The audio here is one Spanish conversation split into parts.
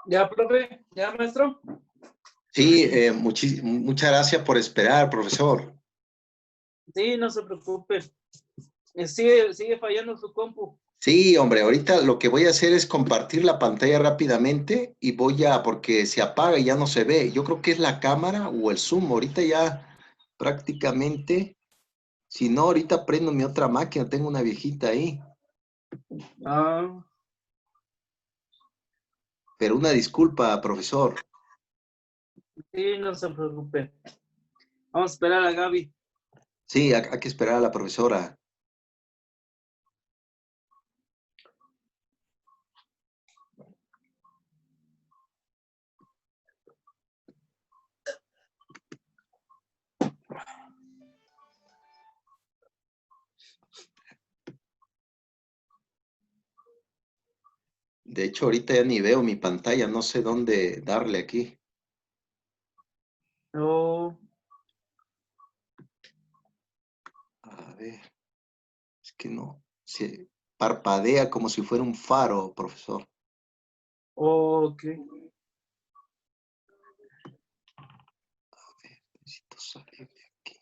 Ya, profe, ya, maestro. Sí, muchas gracias por esperar, profesor. Sí, no se preocupe. Sigue fallando su compu. Sí, hombre, ahorita lo que voy a hacer es compartir la pantalla rápidamente y porque se apaga y ya no se ve. Yo creo que es la cámara o el Zoom. Ahorita ya prácticamente, si no, ahorita prendo mi otra máquina, tengo una viejita ahí. Ah, Pero una disculpa, profesor. sí, no se preocupe. Vamos a esperar a Gaby. Sí, hay que esperar a la profesora. De hecho, ahorita ya ni veo mi pantalla, no sé dónde darle aquí. Oh, A ver, es que no, se parpadea como si fuera un faro, profesor. ok. A ver, necesito salir de aquí.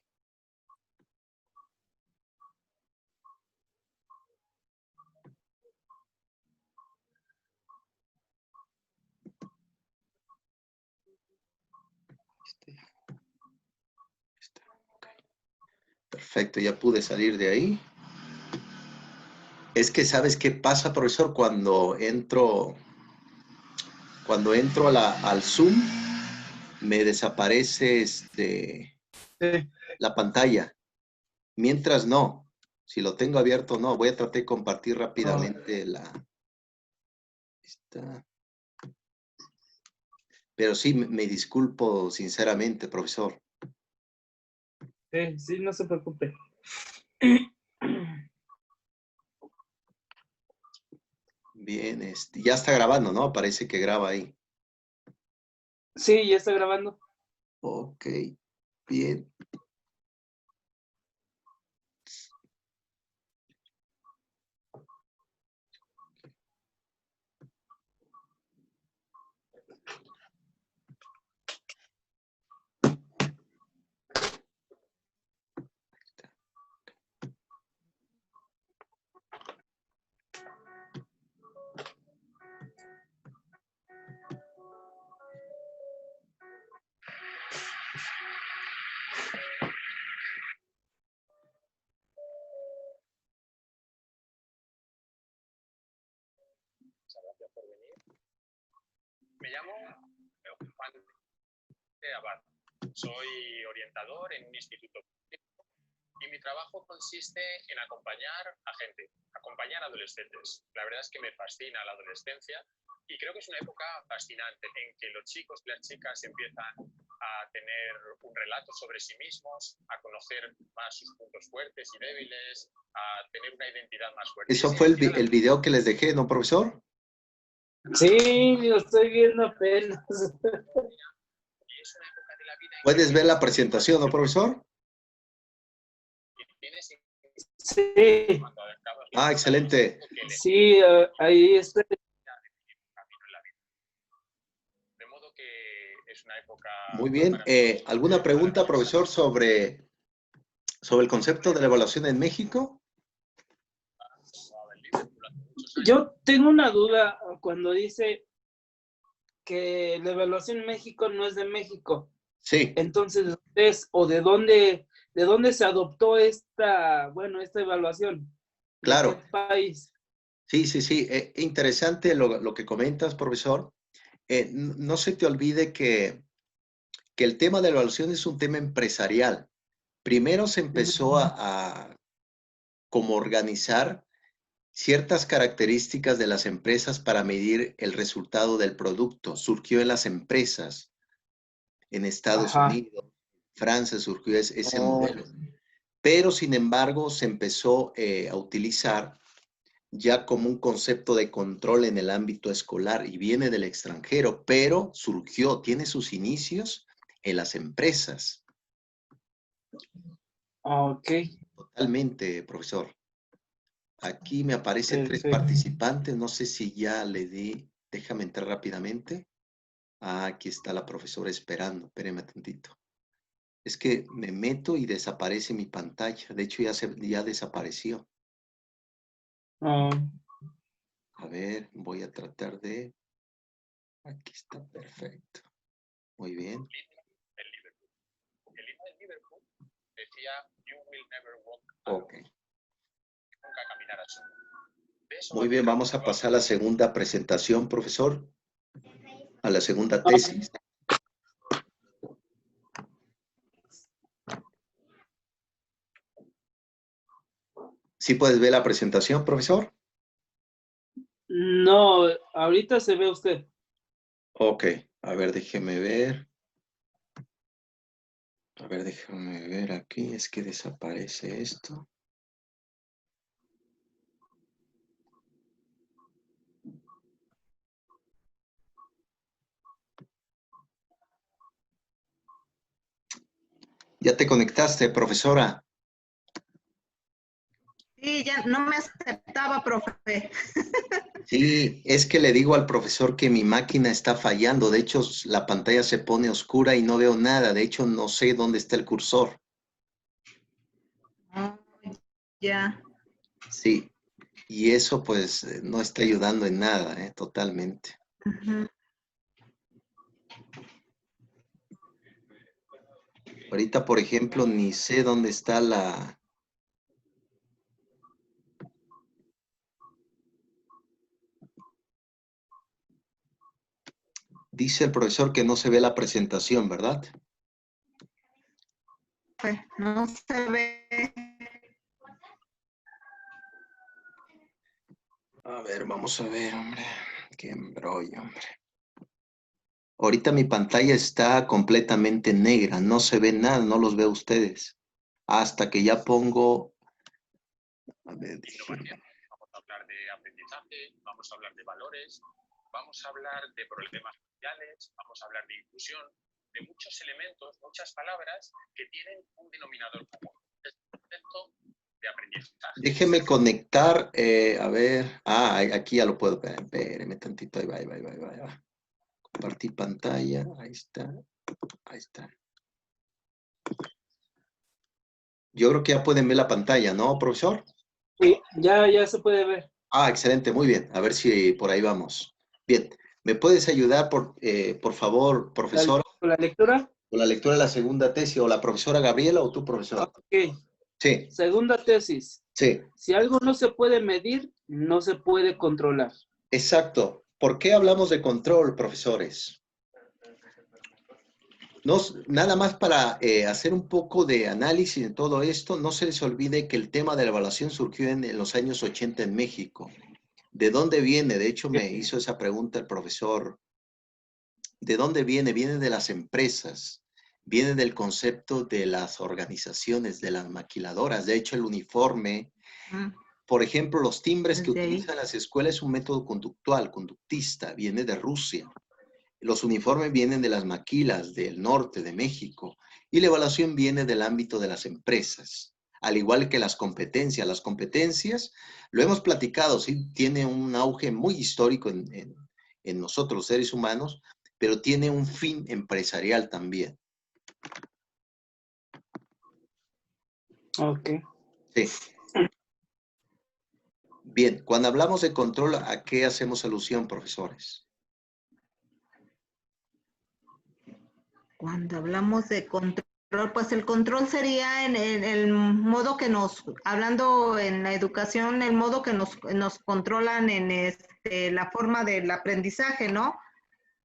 Este, ok. Perfecto, ya pude salir de ahí. Es que, ¿sabes qué pasa, profesor? Cuando entro al Zoom, me desaparece Sí. la pantalla. Mientras no. Si lo tengo abierto, no. Voy a tratar de compartir Oh, rápidamente esta. Pero sí, me disculpo sinceramente, profesor. sí, no se preocupe. Bien, ya está grabando, ¿no? Parece que graba ahí. Sí, ya está grabando. Ok, bien. Muchas gracias por venir. Me llamo Juan de Abad. Soy orientador en un instituto público y mi trabajo consiste en acompañar a gente, acompañar a adolescentes. La verdad es que me fascina la adolescencia y creo que es una época fascinante en que los chicos y las chicas empiezan a tener un relato sobre sí mismos, a conocer más sus puntos fuertes y débiles, a tener una identidad más fuerte. Eso fue el video que les dejé, ¿no, profesor? Sí, lo estoy viendo apenas. Y es una época de la vida en ¿Puedes que ver la presentación, no, profesor? tienes Sí, Ah, excelente. sí, ahí está. De modo que es una época Muy bien. maravillosa. ¿Alguna pregunta, profesor, sobre el concepto de la evaluación en México? Yo tengo una duda cuando dice que la evaluación en México no es de México. Sí, Entonces, o de dónde se adoptó esta evaluación? ¿De qué claro. país? Sí, sí, sí. Interesante lo que comentas, profesor. No se te olvide que el tema de la evaluación es un tema empresarial. Primero se empezó a como organizar ciertas características de las empresas para medir el resultado del producto. Surgió en las empresas, en Estados Ajá. Unidos, Francia surgió ese Oh, modelo. Pero, sin embargo, se empezó a utilizar ya como un concepto de control en el ámbito escolar y viene del extranjero, pero tiene sus inicios en las empresas. ok, Totalmente, profesor. Aquí me aparecen tres perfecto. participantes, no sé si ya le di. Déjame entrar rápidamente. Ah, aquí está la profesora esperando. Espéreme tantito. Es que me meto y desaparece mi pantalla. De hecho, ya desapareció. Ah, A ver, voy a tratar de... Aquí está, perfecto. Muy bien. El Liverpool. El himno del Liverpool decía, "You will never walk Ok. alone". Nunca caminarás solo. De eso Muy va bien, mi vamos a trabajo. pasar a la segunda presentación, profesor. A la segunda tesis. ¿Sí puedes ver la presentación, profesor? no, ahorita se ve usted. Ok, a ver, déjeme ver. A ver, déjame ver aquí. Es que desaparece esto. ¿Ya te conectaste, profesora? Sí, ya no me aceptaba, profe. Sí, es que le digo al profesor que mi máquina está fallando. De hecho, la pantalla se pone oscura y no veo nada. De hecho, no sé dónde está el cursor. Oh, ya. Sí, y eso pues no está ayudando en nada, totalmente. Ujú. Ahorita, por ejemplo, ni sé dónde está la... Dice el profesor que no se ve la presentación, ¿verdad? No se ve. A ver, vamos a ver, hombre. Qué embrollo, hombre. Ahorita mi pantalla está completamente negra, no se ve nada, no los veo ustedes. Hasta que ya pongo... A ver, Innovación. Vamos a hablar de aprendizaje, vamos a hablar de valores, vamos a hablar de problemas sociales, vamos a hablar de inclusión, de muchos elementos, muchas palabras que tienen un denominador común. Es el concepto de aprendizaje. déjeme conectar, a ver. Ah, aquí ya lo puedo. Espéreme tantito, ahí va, ahí va, ahí va, ahí va. Compartir pantalla, ahí está, ahí está. Yo creo que ya pueden ver la pantalla, ¿no, profesor? Sí, ya se puede ver. Ah, excelente, muy bien. A ver si por ahí vamos. Bien, ¿me puedes ayudar, por favor, profesor, ¿La lectura? con la lectura de la segunda tesis, o la profesora Gabriela o tu profesor? Ok. Sí, Segunda tesis. sí, Si algo no se puede medir, no se puede controlar. exacto. ¿Por qué hablamos de control, profesores? Nada más para hacer un poco de análisis de todo esto, no se les olvide que el tema de la evaluación surgió en los años 80 en México. ¿De dónde viene? De hecho, me hizo esa pregunta el profesor. ¿De dónde viene? Viene de las empresas, viene del concepto de las organizaciones, de las maquiladoras. De hecho, el uniforme, por ejemplo, los timbres que Desde ahí. utilizan las escuelas es un método conductual, conductista, viene de Rusia. Los uniformes vienen de las maquilas del norte de México y la evaluación viene del ámbito de las empresas, al igual que las competencias. Las competencias, lo hemos platicado, sí, tiene un auge muy histórico en nosotros, los seres humanos, pero tiene un fin empresarial también. Ok. Sí. Bien, cuando hablamos de control, ¿a qué hacemos alusión, profesores? Cuando hablamos de control, pues el control sería en el modo que hablando en la educación, el modo que nos controlan en la forma del aprendizaje, ¿no?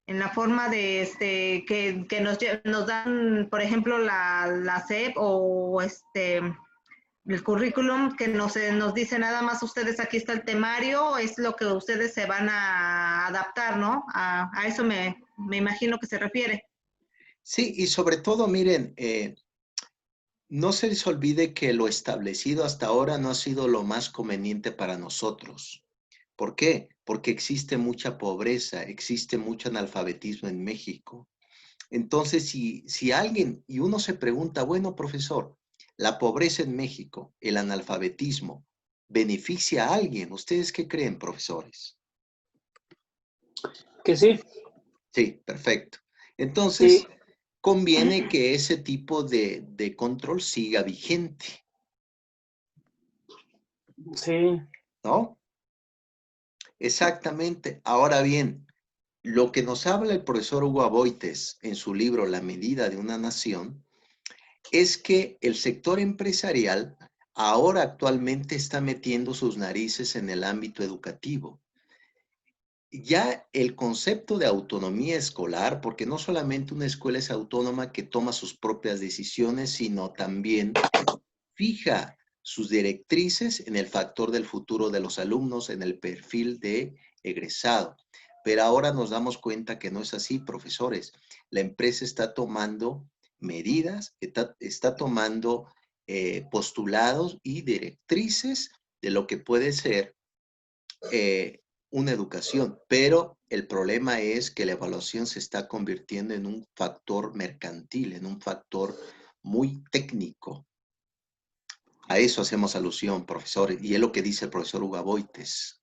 En la forma de que nos dan, por ejemplo, la SEP o el currículum que nos dice nada más ustedes, aquí está el temario, es lo que ustedes se van a adaptar, ¿no? A eso me imagino que se refiere. Sí, y sobre todo, miren, no se les olvide que lo establecido hasta ahora no ha sido lo más conveniente para nosotros. ¿Por qué? Porque existe mucha pobreza, existe mucho analfabetismo en México. Entonces, si alguien, y uno se pregunta, bueno, profesor, la pobreza en México, el analfabetismo, ¿beneficia a alguien? ¿Ustedes qué creen, profesores? Que sí. Sí, perfecto. Entonces, Sí. conviene que ese tipo de control siga vigente, Sí. ¿no? Exactamente. Ahora bien, lo que nos habla el profesor Hugo Aboites en su libro La medida de una nación es que el sector empresarial ahora actualmente está metiendo sus narices en el ámbito educativo. Ya el concepto de autonomía escolar, porque no solamente una escuela es autónoma que toma sus propias decisiones, sino también fija sus directrices en el factor del futuro de los alumnos, en el perfil de egresado. Pero ahora nos damos cuenta que no es así, profesores. La empresa está tomando medidas, está tomando postulados y directrices de lo que puede ser una educación, pero el problema es que la evaluación se está convirtiendo en un factor mercantil, en un factor muy técnico. A eso hacemos alusión, profesor, y es lo que dice el profesor Hugo Aboites.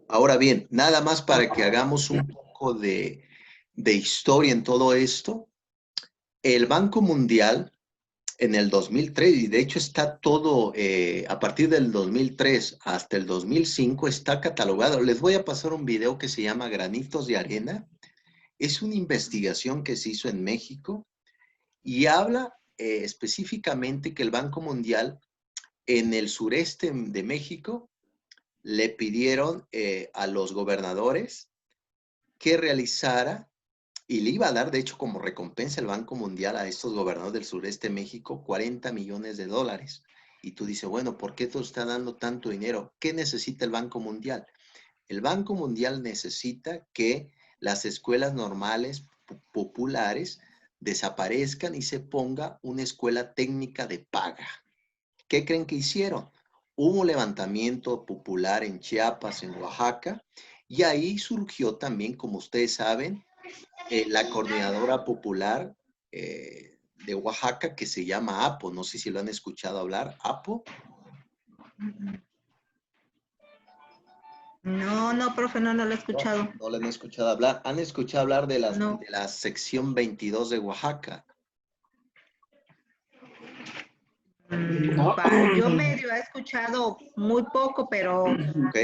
Ahora bien, nada más para que hagamos un poco de historia en todo esto, el Banco Mundial en el 2003, y de hecho está todo, a partir del 2003 hasta el 2005 está catalogado. Les voy a pasar un video que se llama Granitos de Arena. Es una investigación que se hizo en México y habla específicamente que el Banco Mundial en el sureste de México le pidieron a los gobernadores que realizara, y le iba a dar, de hecho, como recompensa el Banco Mundial a estos gobernadores del sureste de México, 40 millones de dólares. Y tú dices, bueno, ¿por qué te está dando tanto dinero? ¿Qué necesita el Banco Mundial? El Banco Mundial necesita que las escuelas normales, populares, desaparezcan y se ponga una escuela técnica de paga. ¿Qué creen que hicieron? Hubo un levantamiento popular en Chiapas, en Oaxaca, y ahí surgió también, como ustedes saben, la coordinadora popular de Oaxaca que se llama APO. No sé si lo han escuchado hablar. ¿APO? No, profe, no lo he escuchado. No lo han escuchado hablar. ¿Han escuchado hablar de No. de la sección 22 de Oaxaca? No. Yo medio he escuchado muy poco, pero Ok.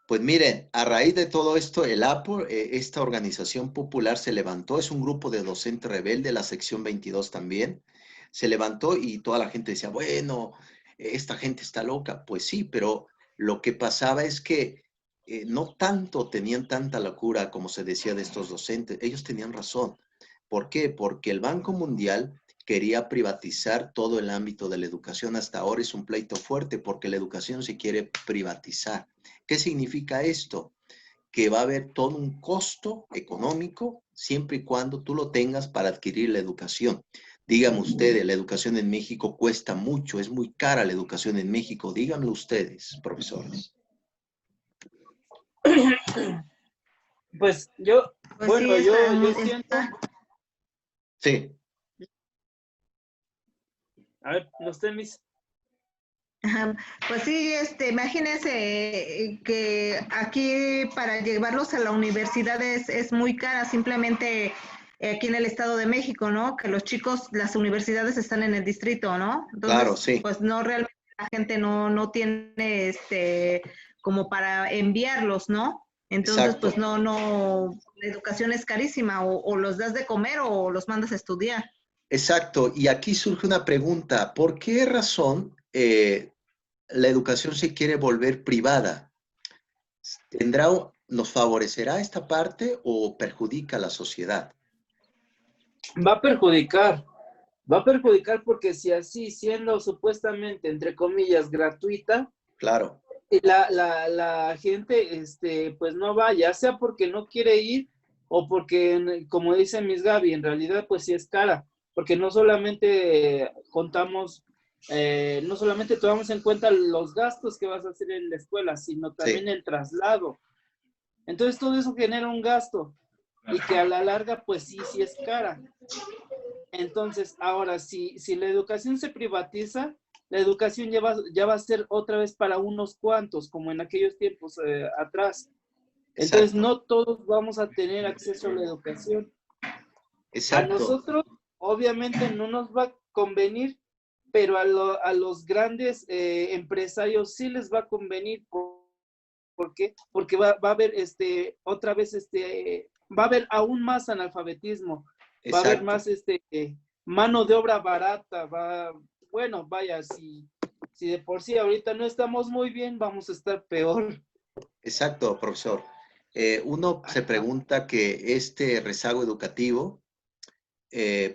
Pues miren, a raíz de todo esto, el APO, esta organización popular se levantó, es un grupo de docentes rebeldes, la sección 22 también, se levantó y toda la gente decía, bueno, esta gente está loca. Pues sí, pero lo que pasaba es que no tanto tenían tanta locura como se decía de estos docentes, ellos tenían razón. ¿Por qué? Porque el Banco Mundial quería privatizar todo el ámbito de la educación. Hasta ahora es un pleito fuerte porque la educación se quiere privatizar. ¿Qué significa esto? Que va a haber todo un costo económico siempre y cuando tú lo tengas para adquirir la educación. Díganme ustedes, la educación en México cuesta mucho, es muy cara la educación en México. Díganme ustedes, profesores. Pues yo, pues sí, bueno, yo siento, Sí, a ver, los tenis. ajá, pues sí, imagínense que aquí para llevarlos a la universidad es muy cara, simplemente aquí en el Estado de México, ¿no? Que los chicos, las universidades están en el distrito, ¿no? claro, Entonces, sí, pues no realmente la gente no tiene como para enviarlos, ¿no? Entonces, pues exacto. la educación es carísima, o los das de comer o los mandas a estudiar. Exacto. Y aquí surge una pregunta. ¿Por qué razón la educación se quiere volver privada? ¿Nos favorecerá esta parte o perjudica a la sociedad? Va a perjudicar, va a perjudicar porque si así, siendo supuestamente, entre comillas, gratuita, Claro, la gente, pues no va, ya sea porque no quiere ir o porque, como dice Miss Gaby, en realidad pues sí es cara, porque no solamente contamos, no solamente tomamos en cuenta los gastos que vas a hacer en la escuela, sino también sí, el traslado. Entonces todo eso genera un gasto y que a la larga pues sí es cara. Entonces, ahora, si la educación se privatiza, la educación ya va a ser otra vez para unos cuantos, como en aquellos tiempos atrás. Entonces, Exacto, no todos vamos a tener acceso a la educación. A exacto, nosotros, obviamente, no nos va a convenir, pero a los grandes empresarios sí les va a convenir. ¿Por qué? Porque va a haber otra vez va a haber aún más analfabetismo, va a haber exacto, más mano de obra barata, bueno, vaya, si de por sí ahorita no estamos muy bien, vamos a estar peor. exacto, profesor. Uno se Ajá. pregunta que este rezago educativo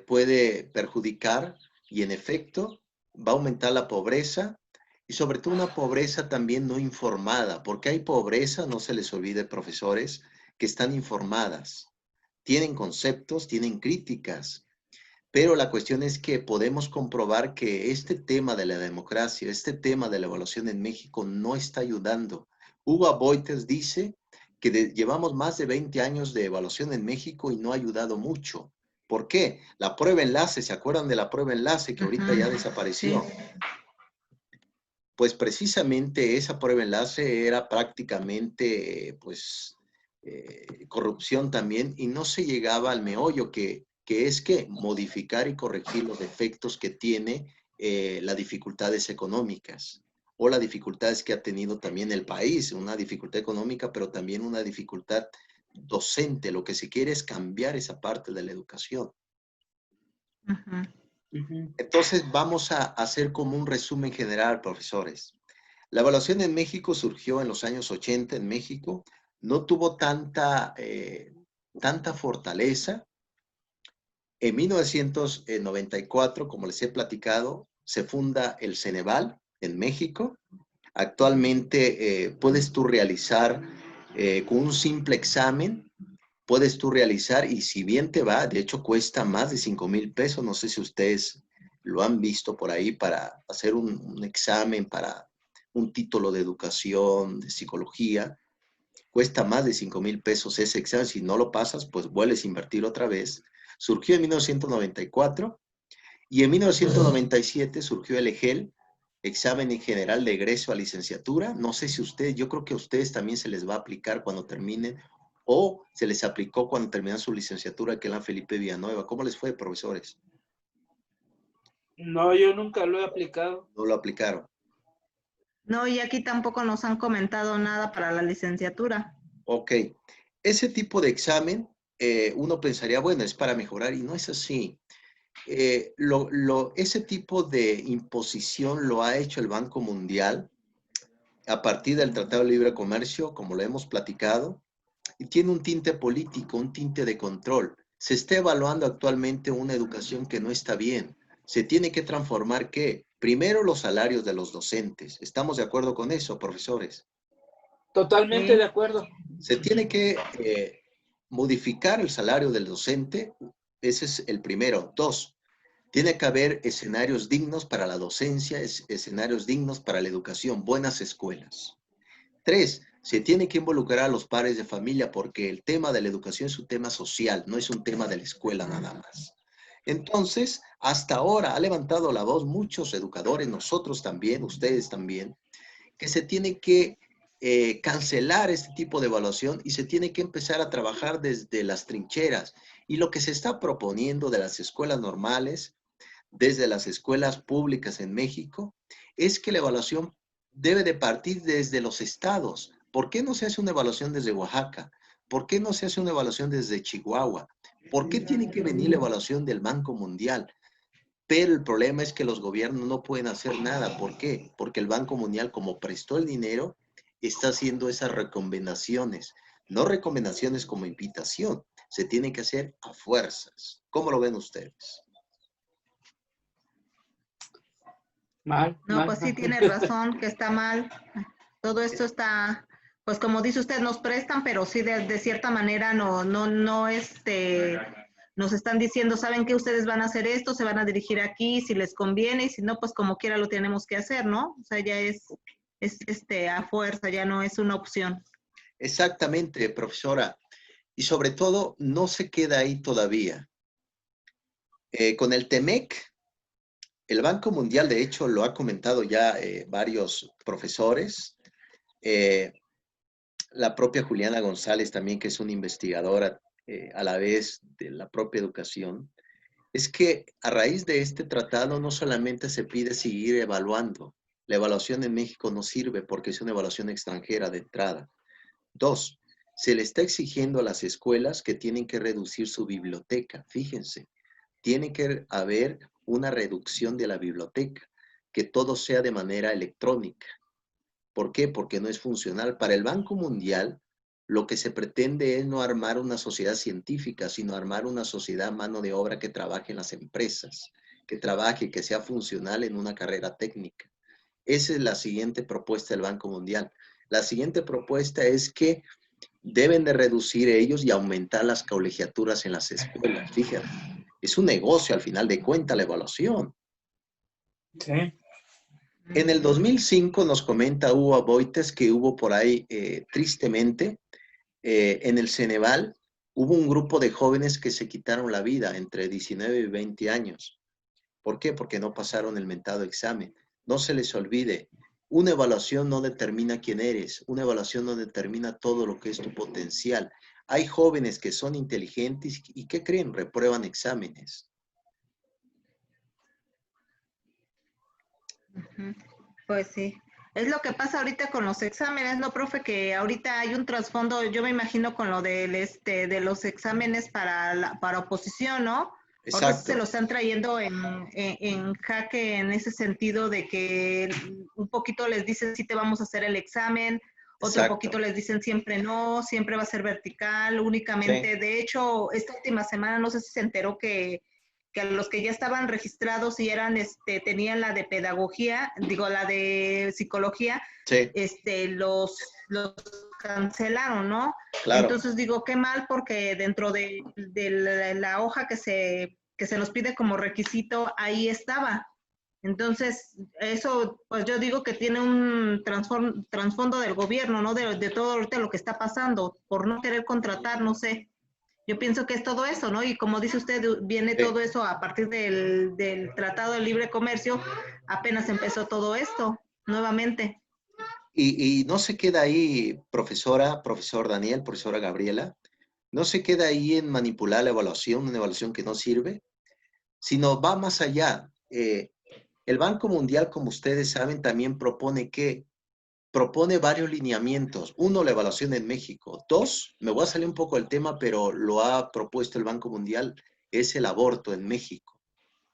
puede perjudicar y en efecto va a aumentar la pobreza y sobre todo una pobreza también no informada, porque hay pobreza, no se les olvide, profesores, que están informadas, tienen conceptos, tienen críticas, pero la cuestión es que podemos comprobar que este tema de la democracia, este tema de la evaluación en México no está ayudando. Hugo Aboites dice que llevamos más de 20 años de evaluación en México y no ha ayudado mucho. ¿Por qué? La prueba enlace, ¿se acuerdan de la prueba enlace que ahorita ya Ujú, sí. desapareció? Pues precisamente esa prueba enlace era prácticamente, pues, corrupción también y no se llegaba al meollo que es que modificar y corregir los defectos que tiene las dificultades económicas o las dificultades que ha tenido también el país, una dificultad económica, pero también una dificultad docente. Lo que se quiere es cambiar esa parte de la educación. Ujú. Ujú. Entonces vamos a hacer como un resumen general, profesores. La evaluación en México surgió en los años 80 en México, no tuvo tanta fortaleza. En 1994, como les he platicado, se funda el Ceneval en México. Actualmente puedes tú realizar con un simple examen, puedes tú realizar y si bien te va, de hecho cuesta más de 5,000 pesos, no sé si ustedes lo han visto por ahí para hacer un examen para un título de educación, de psicología, cuesta más de 5,000 pesos ese examen, si no lo pasas, pues vuelves a invertir otra vez. Surgió en 1994 y en 1997 surgió el EGEL, examen en general de egreso a licenciatura. No sé si ustedes, yo creo que a ustedes también se les va a aplicar cuando terminen o se les aplicó cuando terminan su licenciatura que es la Felipe Villanueva. ¿Cómo les fue, profesores? No, yo nunca lo he aplicado. No lo aplicaron. No, y aquí tampoco nos han comentado nada para la licenciatura. Ok. Ese tipo de examen, uno pensaría, bueno, es para mejorar y no es así. Ese tipo de imposición lo ha hecho el Banco Mundial a partir del Tratado de Libre Comercio, como lo hemos platicado, y tiene un tinte político, un tinte de control. Se está evaluando actualmente una educación que no está bien. Se tiene que transformar, ¿qué? Primero los salarios de los docentes. ¿Estamos de acuerdo con eso, profesores? Totalmente de Sí. acuerdo. Se tiene que modificar el salario del docente. Ese es el primero. Dos, tiene que haber escenarios dignos para la docencia, escenarios dignos para la educación, buenas escuelas. Tres, se tiene que involucrar a los padres de familia porque el tema de la educación es un tema social, no es un tema de la escuela nada más. Entonces, hasta ahora ha levantado la voz muchos educadores, nosotros también, ustedes también, que se tiene que cancelar este tipo de evaluación y se tiene que empezar a trabajar desde las trincheras. Y lo que se está proponiendo de las escuelas normales, desde las escuelas públicas en México, es que la evaluación debe de partir desde los estados. ¿Por qué no se hace una evaluación desde Oaxaca? ¿Por qué no se hace una evaluación desde Chihuahua? ¿Por qué tiene que venir la evaluación del Banco Mundial? Pero el problema es que los gobiernos no pueden hacer nada. ¿Por qué? Porque el Banco Mundial, como prestó el dinero, está haciendo esas recomendaciones. No recomendaciones como invitación. Se tiene que hacer a fuerzas. ¿Cómo lo ven ustedes? Mal, No, mal, pues sí mal. tiene razón, que está mal. Todo esto está, pues como dice usted, nos prestan, pero sí de cierta manera no, nos están diciendo, saben que ustedes van a hacer esto, se van a dirigir aquí, si les conviene, y si no, pues como quiera lo tenemos que hacer, ¿no? O sea, ya es a fuerza, ya no es una opción. Exactamente, profesora. Y sobre todo, no se queda ahí todavía. Con el TEMEC El Banco Mundial, de hecho, lo ha comentado ya varios profesores. La propia Juliana González también, que es una investigadora a la vez de la propia educación, es que a raíz de este tratado no solamente se pide seguir evaluando. La evaluación en México no sirve porque es una evaluación extranjera de entrada. 2, se le está exigiendo a las escuelas que tienen que reducir su biblioteca. Fíjense, tiene que haber una reducción de la biblioteca, que todo sea de manera electrónica. ¿Por qué? Porque no es funcional. Para el Banco Mundial, lo que se pretende es no armar una sociedad científica, sino armar una sociedad mano de obra que trabaje en las empresas, que trabaje, que sea funcional en una carrera técnica. Esa es la siguiente propuesta del Banco Mundial. La siguiente propuesta es que deben de reducir ellos y aumentar las colegiaturas en las escuelas. Fíjate, es un negocio al final de cuentas la evaluación. Sí. En el 2005 nos comenta Hugo Boites que hubo por ahí, tristemente, en el Ceneval, hubo un grupo de jóvenes que se quitaron la vida entre 19 y 20 años. ¿Por qué? Porque no pasaron el mentado examen. No se les olvide, una evaluación no determina quién eres, una evaluación no determina todo lo que es tu potencial. Hay jóvenes que son inteligentes y ¿qué creen? Reprueban exámenes. Pues sí. Es lo que pasa ahorita con los exámenes, ¿no, profe? Que ahorita hay un trasfondo, yo me imagino con lo del de los exámenes para oposición, ¿no? Ahorita se Exacto, lo están trayendo en jaque en ese sentido de que un poquito les dicen sí te vamos a hacer el examen, otro exacto. poquito les dicen siempre no, siempre va a ser vertical, Sí, únicamente. De hecho, esta última semana no sé si se enteró que a los que ya estaban registrados y eran, tenían la de pedagogía, digo, la de psicología, sí, los cancelaron, ¿no? claro. Entonces digo, qué mal, porque dentro de la hoja que se nos pide como requisito, ahí estaba. Entonces, eso, pues yo digo que tiene un trasfondo del gobierno, ¿no? De todo ahorita lo que está pasando, por no querer contratar, no sé. Yo pienso que es todo eso, ¿no? Y como dice usted, viene Sí. todo eso a partir del Tratado de Libre Comercio, apenas empezó todo esto nuevamente. Y no se queda ahí, profesora, profesor Daniel, profesora Gabriela, no se queda ahí en manipular la evaluación, una evaluación que no sirve, sino va más allá. El Banco Mundial, como ustedes saben, también propone varios lineamientos. Uno, la evaluación en México. 2, me voy a salir un poco del tema, pero lo ha propuesto el Banco Mundial, es el aborto en México,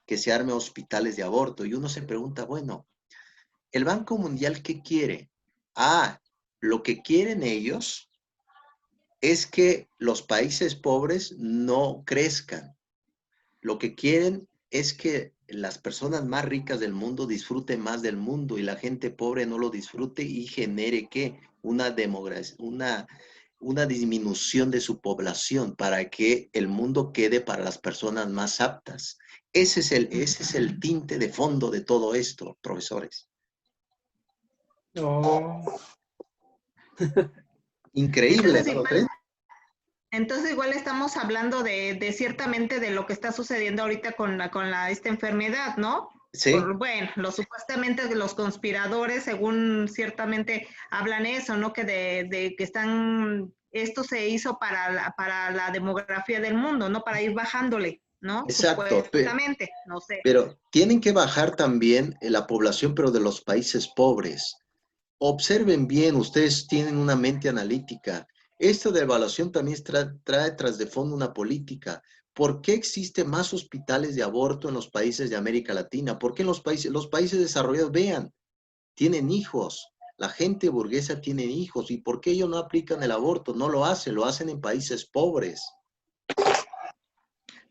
que se arme hospitales de aborto. Y uno se pregunta, bueno, ¿el Banco Mundial qué quiere? Ah, lo que quieren ellos es que los países pobres no crezcan. Lo que quieren es que las personas más ricas del mundo disfruten más del mundo y la gente pobre no lo disfrute y genere ¿qué? Una disminución de su población para que el mundo quede para las personas más aptas. Ese es el tinte de fondo de todo esto, profesores. Oh. Increíble, Entonces ¿no lo igual, crees? entonces igual estamos hablando de ciertamente de lo que está sucediendo ahorita esta enfermedad, ¿no? Sí, Bueno, supuestamente los conspiradores, según ciertamente hablan eso, ¿no? Que de que esto se hizo para la demografía del mundo, ¿no? Para ir bajándole, ¿no? exacto. Supuestamente, no sé. Pero tienen que bajar también la población, pero de los países pobres. Observen bien, ustedes tienen una mente analítica. Esto de evaluación también trae tras de fondo una política. ¿Por qué existe más hospitales de aborto en los países de América Latina? ¿Por qué en los países desarrollados, vean, tienen hijos? La gente burguesa tiene hijos. ¿Y por qué ellos no aplican el aborto? No lo hacen en países pobres.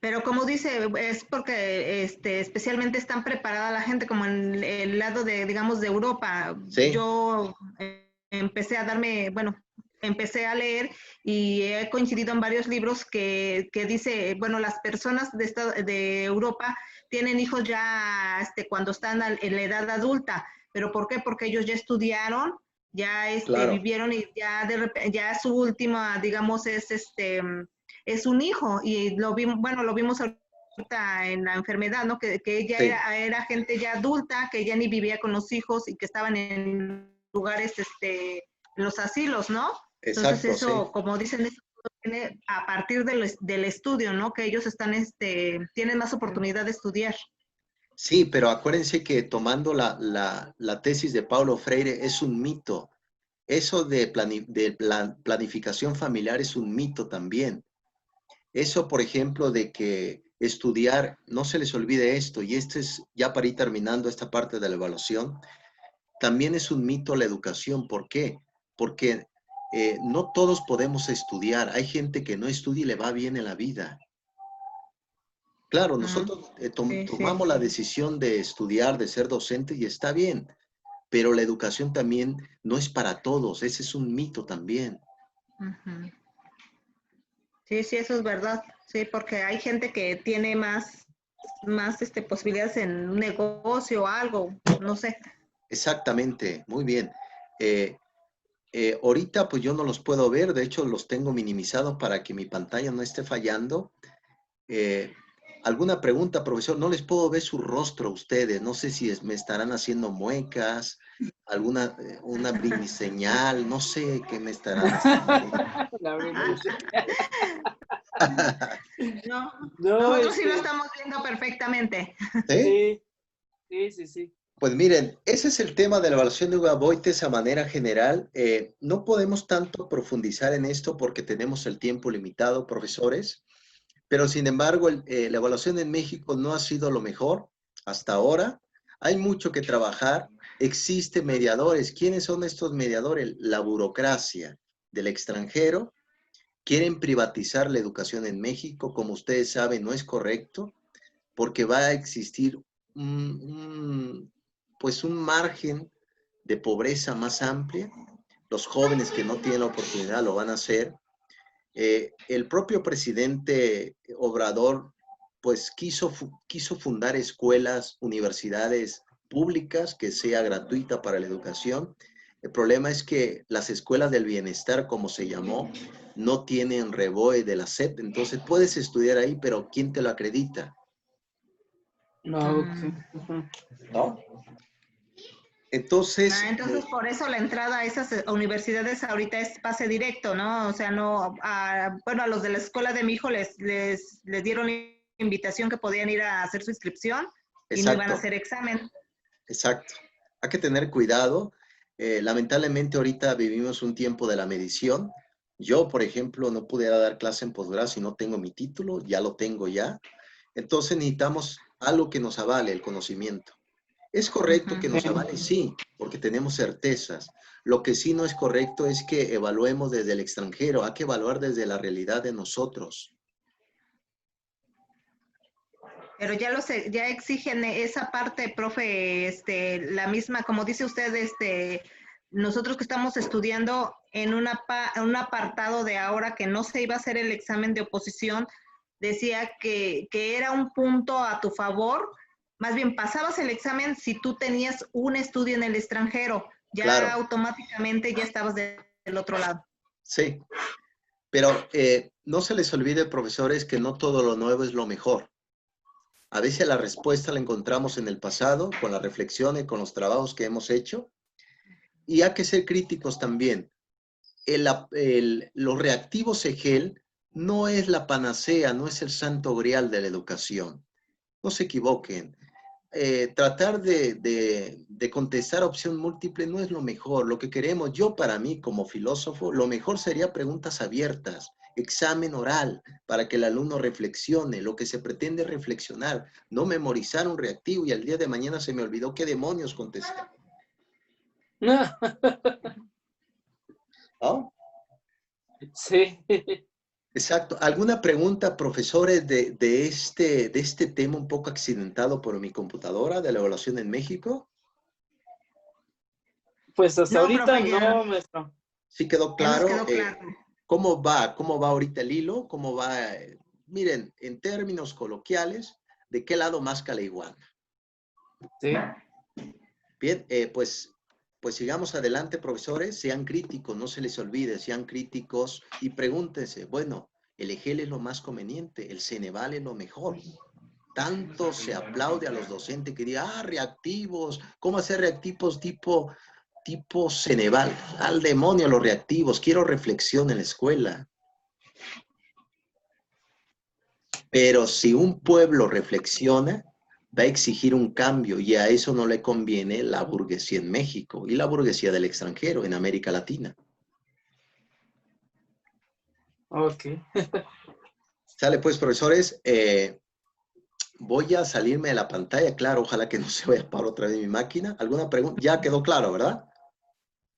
Pero como dice, es porque especialmente están preparada la gente, como en el lado de, digamos, de Europa. Sí, Yo empecé a leer y he coincidido en varios libros que dice, bueno, las personas de Europa tienen hijos ya cuando están en la edad adulta. ¿Pero por qué? Porque ellos ya estudiaron, ya claro. vivieron, y ya ya su última, digamos, es un hijo, y lo vimos ahorita en la enfermedad, ¿no? Que ella Sí. era gente ya adulta, que ya ni vivía con los hijos y que estaban en lugares, en los asilos, ¿no? Entonces Exacto, eso, sí. como dicen, eso viene a partir del estudio, ¿no? Que ellos tienen más oportunidad de estudiar. Sí, pero acuérdense que tomando la tesis de Paulo Freire es un mito. Eso de planificación familiar es un mito también. Eso, por ejemplo, de que estudiar, no se les olvide esto, y esto es ya para ir terminando esta parte de la evaluación, también es un mito la educación. ¿Por qué? Porque no todos podemos estudiar. Hay gente que no estudia y le va bien en la vida. Claro, nosotros Sí, sí. tomamos la decisión de estudiar, de ser docente, y está bien, pero la educación también no es para todos. Ese es un mito también. Ujú. Sí, sí, eso es verdad. Sí, porque hay gente que tiene más posibilidades en un negocio o algo, no sé. Exactamente, muy bien. Eh, ahorita pues yo no los puedo ver, de hecho los tengo minimizados para que mi pantalla no esté fallando. ¿Alguna pregunta, profesor? No les puedo ver su rostro a ustedes, no sé si me estarán haciendo muecas, alguna una señal, no sé qué me estarán haciendo. La brindis. No, No, nosotros sí lo estamos viendo perfectamente. ¿Sí? sí, sí, sí, sí. Pues miren, ese es el tema de la evaluación de Ugaboites a manera general. No podemos tanto profundizar en esto porque tenemos el tiempo limitado, profesores, pero sin embargo, la evaluación en México no ha sido lo mejor hasta ahora. Hay mucho que trabajar. Existen mediadores. ¿Quiénes son estos mediadores? La burocracia del extranjero. Quieren privatizar la educación en México. Como ustedes saben, no es correcto porque va a existir pues un margen de pobreza más amplia. Los jóvenes que no tienen la oportunidad lo van a hacer. El propio presidente Obrador pues quiso fundar escuelas, universidades públicas que sea gratuita para la educación. El problema es que las escuelas del bienestar, como se llamó, no tienen REBOE de la SEP, entonces puedes estudiar ahí, pero ¿quién te lo acredita? No, ok. ¿No? Entonces, Entonces, por eso la entrada a esas universidades ahorita es pase directo, ¿no? O sea, no, bueno, a los de la escuela de mi hijo les dieron la invitación que podían ir a hacer su inscripción y no iban a exacto, hacer examen. exacto. Hay que tener cuidado. Lamentablemente ahorita vivimos un tiempo de la medición. Yo, por ejemplo, no pudiera dar clase en posgrado si no tengo mi título, ya lo tengo ya. Entonces necesitamos algo que nos avale el conocimiento. ¿Es correcto que nos avale? Sí, porque tenemos certezas. Lo que sí no es correcto es que evaluemos desde el extranjero. Hay que evaluar desde la realidad de nosotros. Pero ya exigen esa parte, profe, la misma, como dice usted, nosotros que estamos estudiando en un apartado de ahora que no se iba a hacer el examen de oposición, decía que era un punto a tu favor, más bien pasabas el examen si tú tenías un estudio en el extranjero, ya Claro, automáticamente ya estabas del otro lado. sí. Pero no se les olvide, profesores, que no todo lo nuevo es lo mejor. A veces la respuesta la encontramos en el pasado, con las reflexiones, con los trabajos que hemos hecho. Y hay que ser críticos también. Los reactivos EGEL no es la panacea, no es el santo grial de la educación. No se equivoquen. Tratar de contestar opción múltiple no es lo mejor. Lo que queremos, yo para mí como filósofo, lo mejor sería preguntas abiertas, examen oral, para que el alumno reflexione. Lo que se pretende es reflexionar, no memorizar un reactivo y al día de mañana se me olvidó qué demonios contesté. ¿No? Sí. Exacto. ¿Alguna pregunta, profesores, de este tema un poco accidentado por mi computadora de la evaluación en México? Pues hasta No, ahorita profe, no, maestro. ¿Sí quedó ya nos claro? quedó claro. ¿Cómo va? ¿Cómo va ahorita el hilo? ¿Cómo va? Miren, en términos coloquiales, ¿de qué lado más la iguana? Sí. Bien, pues sigamos adelante, profesores. Sean críticos, no se les olvide, sean críticos y pregúntense, bueno, ¿el EGEL es lo más conveniente? ¿El Ceneval es lo mejor? Tanto se aplaude a los docentes que digan, reactivos, ¿cómo hacer reactivos tipo Ceneval? Al demonio los reactivos, quiero reflexión en la escuela. Pero si un pueblo reflexiona, va a exigir un cambio y a eso no le conviene la burguesía en México y la burguesía del extranjero, en América Latina. Ok. Sale pues, profesores, voy a salirme de la pantalla, claro, ojalá que no se vaya a parar otra vez mi máquina. ¿Alguna pregunta? Ya quedó claro, ¿verdad?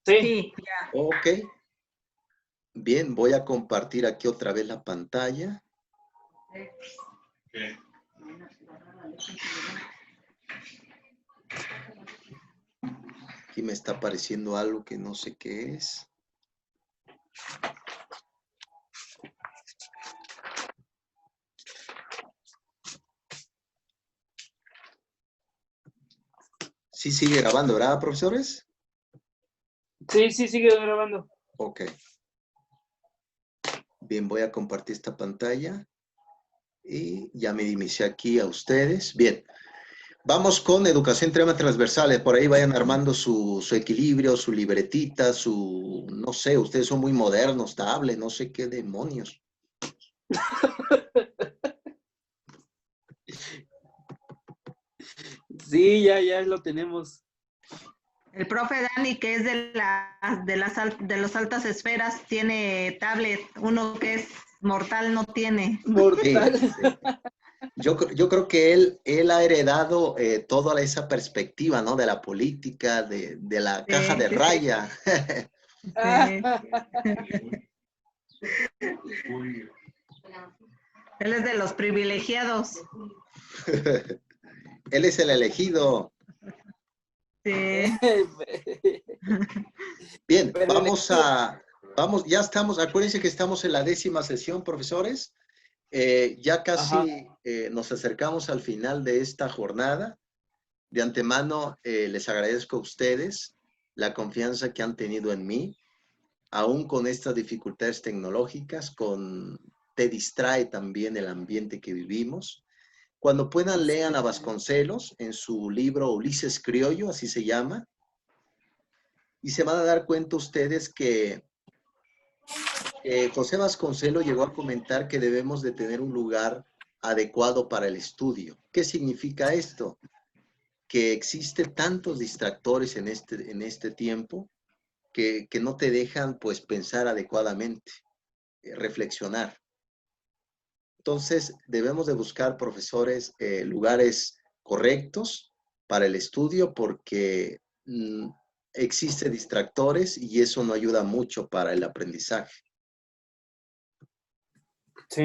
Sí. Sí, ya. Ok. Bien, voy a compartir aquí otra vez la pantalla. Aquí me está apareciendo algo que no sé qué es. Sí sigue grabando, ¿verdad, profesores? Sí, sigue grabando. Ok. Bien, voy a compartir esta pantalla. Y ya me inicié aquí a ustedes. Bien. Vamos con educación tema transversales. Por ahí vayan armando su equilibrio, su libretita, no sé, ustedes son muy modernos, tablet, no sé qué demonios. Sí, ya lo tenemos. El profe Dani, que es de las altas esferas, tiene tablet. Uno que es mortal no tiene. Mortal. Sí, sí. Yo creo que él ha heredado toda esa perspectiva, ¿no? De la política, de la caja de Sí. raya. Sí. Él es de los privilegiados. Él es el elegido. Sí. Bien, Pero ya estamos, acuérdense que estamos en la 10ª sesión, profesores. Ya casi nos acercamos al final de esta jornada. De antemano, les agradezco a ustedes la confianza que han tenido en mí, aún con estas dificultades tecnológicas, te distrae también el ambiente que vivimos. Cuando puedan, lean a Vasconcelos en su libro Ulises Criollo, así se llama, y se van a dar cuenta ustedes que José Vasconcelos llegó a comentar que debemos de tener un lugar adecuado para el estudio. ¿Qué significa esto? Que existen tantos distractores en este tiempo que no te dejan pues pensar adecuadamente, reflexionar. Entonces debemos de buscar, profesores, lugares correctos para el estudio porque existen distractores y eso no ayuda mucho para el aprendizaje. sí.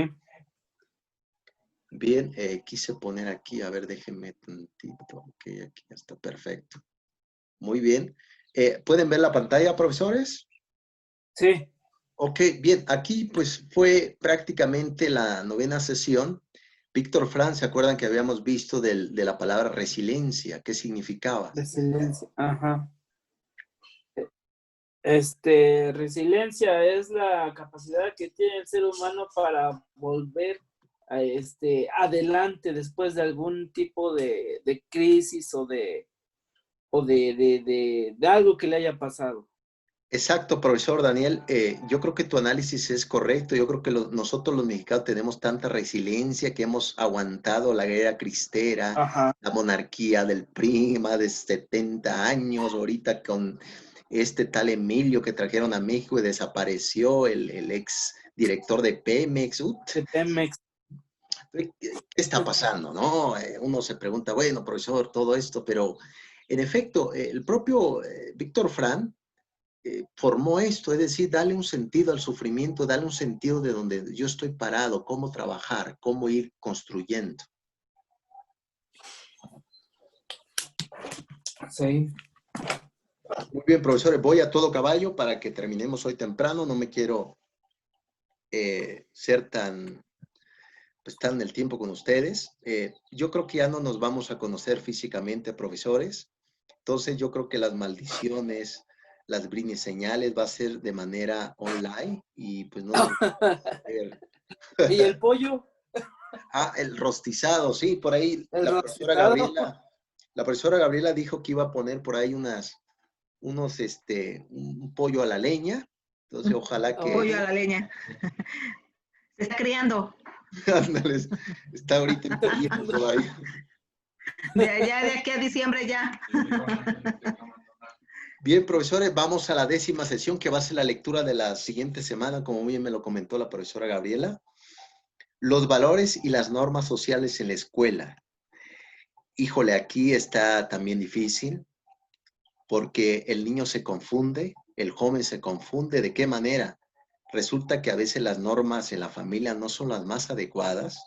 Bien, quise poner aquí, a ver, déjenme tantito. Ok, aquí está perfecto. Muy bien. ¿Pueden ver la pantalla, profesores? Sí. Ok, bien. Aquí pues fue prácticamente la 9ª sesión. Víctor Frank, ¿se acuerdan que habíamos visto de la palabra resiliencia? ¿Qué significaba? Resiliencia. Ajá. Resiliencia es la capacidad que tiene el ser humano para volver a adelante después de algún tipo de crisis o de algo que le haya pasado. Exacto, profesor Daniel. Yo creo que tu análisis es correcto. Yo creo que nosotros los mexicanos tenemos tanta resiliencia que hemos aguantado la guerra cristera, Ajá. la monarquía del PRI, más de 70 años, ahorita con este tal Emilio que trajeron a México y desapareció, el ex director de Pemex. De Pemex. ¿Qué está pasando, no? Uno se pregunta, bueno, profesor, todo esto, pero en efecto, el propio Víctor Frank formó esto, es decir, darle un sentido al sufrimiento, darle un sentido de donde yo estoy parado, cómo trabajar, cómo ir construyendo. Sí. Muy bien, profesores, voy a todo caballo para que terminemos hoy temprano, no me quiero ser tan en el tiempo con ustedes. Yo creo que ya no nos vamos a conocer físicamente, profesores, entonces yo creo que las maldiciones, las brindis señales va a ser de manera online y pues no nos vamos a ver. ¿Y el pollo? Ah, el rostizado, sí, por ahí El la rostizado. profesora Gabriela dijo que iba a poner por ahí un pollo a la leña. Entonces, ojalá que, Pollo a la leña. Se está criando. ándale, está ahorita en proyecto todavía. De allá, de aquí a diciembre ya. Bien, profesores, vamos a la 10ª sesión que va a ser la lectura de la siguiente semana, como bien me lo comentó la profesora Gabriela. Los valores y las normas sociales en la escuela. Híjole, aquí está también difícil porque el niño se confunde, el joven se confunde. ¿De qué manera? Resulta que a veces las normas en la familia no son las más adecuadas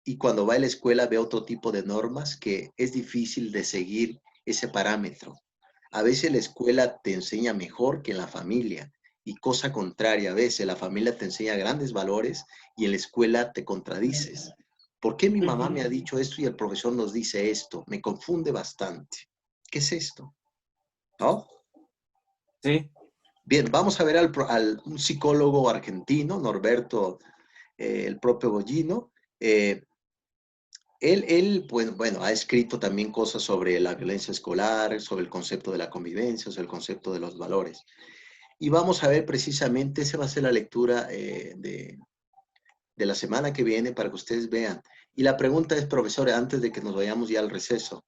y cuando va a la escuela ve otro tipo de normas que es difícil de seguir ese parámetro. A veces la escuela te enseña mejor que en la familia y cosa contraria, a veces la familia te enseña grandes valores y en la escuela te contradices. ¿Por qué mi mamá me ha dicho esto y el profesor nos dice esto? Me confunde bastante. ¿Qué es esto? ¿No? Sí. Bien, vamos a ver un psicólogo argentino, Norberto, el propio Bollino. Él, pues, bueno, ha escrito también cosas sobre la violencia escolar, sobre el concepto de la convivencia, sobre el concepto de los valores. Y vamos a ver precisamente, esa va a ser la lectura de la semana que viene para que ustedes vean. Y la pregunta es, profesor, antes de que nos vayamos ya al receso,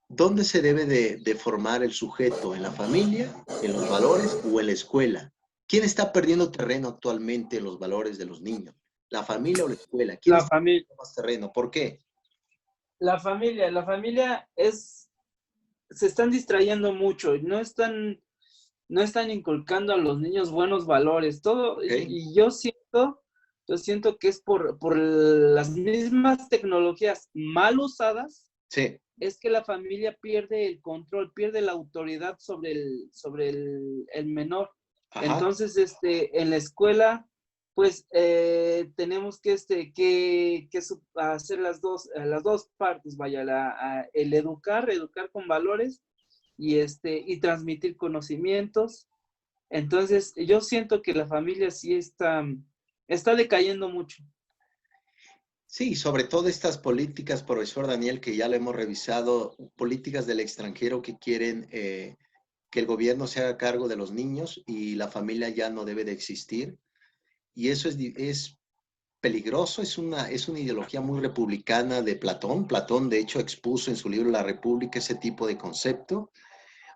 ¿dónde se debe de formar el sujeto? ¿En la familia, en los valores o en la escuela? ¿Quién está perdiendo terreno actualmente en los valores de los niños? ¿La familia o la escuela? ¿Quién La está familia, perdiendo más terreno? ¿Por qué? la familia se están distrayendo mucho, no están inculcando a los niños buenos valores, todo, ¿Okay? y yo siento que es por las mismas tecnologías mal usadas, Sí. es que la familia pierde el control, pierde la autoridad sobre el menor. Ajá. Entonces, en la escuela, pues tenemos que hacer las dos partes, vaya, el educar con valores y transmitir conocimientos. Entonces, yo siento que la familia sí está decayendo mucho. Sí, sobre todo estas políticas, profesor Daniel, que ya lo hemos revisado, políticas del extranjero que quieren que el gobierno se haga cargo de los niños y la familia ya no debe de existir. Y eso es peligroso, es una ideología muy republicana de Platón. Platón, de hecho, expuso en su libro La República ese tipo de concepto.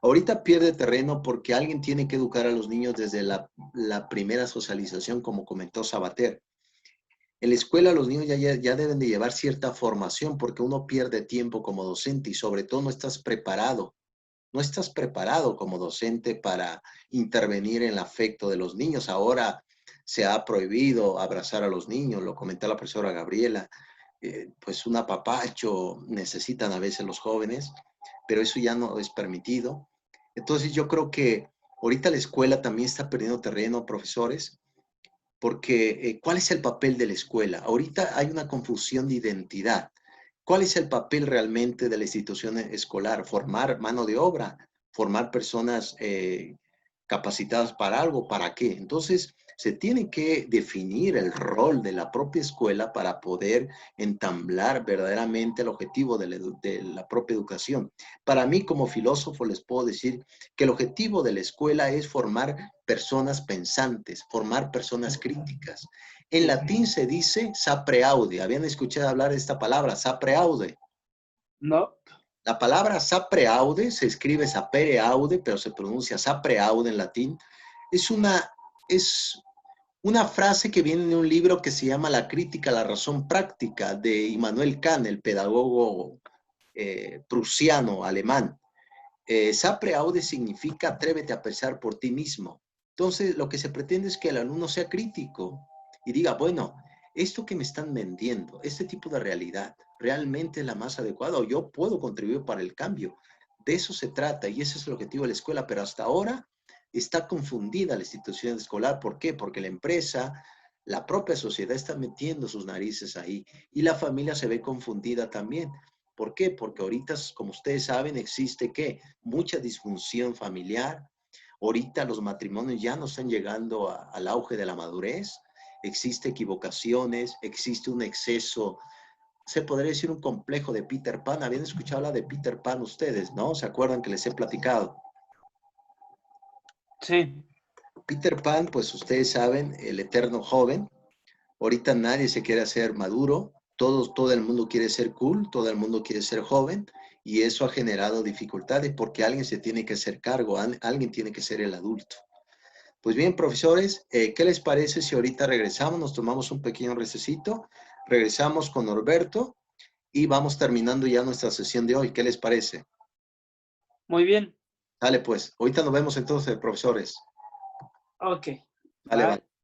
Ahorita pierde terreno porque alguien tiene que educar a los niños desde la primera socialización, como comentó Sabater. En la escuela los niños ya deben de llevar cierta formación porque uno pierde tiempo como docente y sobre todo no estás preparado como docente para intervenir en el afecto de los niños. Ahora se ha prohibido abrazar a los niños, lo comentó la profesora Gabriela, pues un apapacho necesitan a veces los jóvenes, pero eso ya no es permitido. Entonces yo creo que ahorita la escuela también está perdiendo terreno, profesores, porque ¿cuál es el papel de la escuela? Ahorita hay una confusión de identidad. ¿Cuál es el papel realmente de la institución escolar? Formar mano de obra, formar personas capacitadas para algo, ¿para qué? Entonces, se tiene que definir el rol de la propia escuela para poder entablar verdaderamente el objetivo de la propia educación. Para mí, como filósofo, les puedo decir que el objetivo de la escuela es formar personas pensantes, formar personas críticas. En latín se dice sapere aude. ¿Habían escuchado hablar de esta palabra, sapere aude? No, La palabra sapere aude se escribe sapere aude, pero se pronuncia sapere aude en latín. Es una frase que viene de un libro que se llama La crítica a la razón práctica de Immanuel Kant, el pedagogo prusiano alemán. Sapere aude significa atrévete a pensar por ti mismo. Entonces, lo que se pretende es que el alumno sea crítico y diga, bueno, esto que me están vendiendo, este tipo de realidad, ¿realmente es la más adecuada o yo puedo contribuir para el cambio? De eso se trata y ese es el objetivo de la escuela, pero hasta ahora está confundida la institución escolar. ¿Por qué? Porque la empresa, la propia sociedad está metiendo sus narices ahí y la familia se ve confundida también. ¿Por qué? Porque ahorita, como ustedes saben, existe ¿qué? Mucha disfunción familiar. Ahorita los matrimonios ya no están llegando al auge de la madurez. existe equivocaciones, existe un exceso, se podría decir un complejo de Peter Pan. Habían escuchado hablar de Peter Pan ustedes, ¿no? ¿Se acuerdan que les he platicado? Sí, Peter Pan, pues ustedes saben, el eterno joven. Ahorita nadie se quiere hacer maduro, todo el mundo quiere ser cool, todo el mundo quiere ser joven, y eso ha generado dificultades porque alguien se tiene que hacer cargo, alguien tiene que ser el adulto. Pues bien, profesores, ¿qué les parece si ahorita regresamos, nos tomamos un pequeño recesito, regresamos con Norberto y vamos terminando ya nuestra sesión de hoy? ¿Qué les parece? muy bien. Dale pues, ahorita nos vemos entonces, profesores. Ok, Dale, va. bye.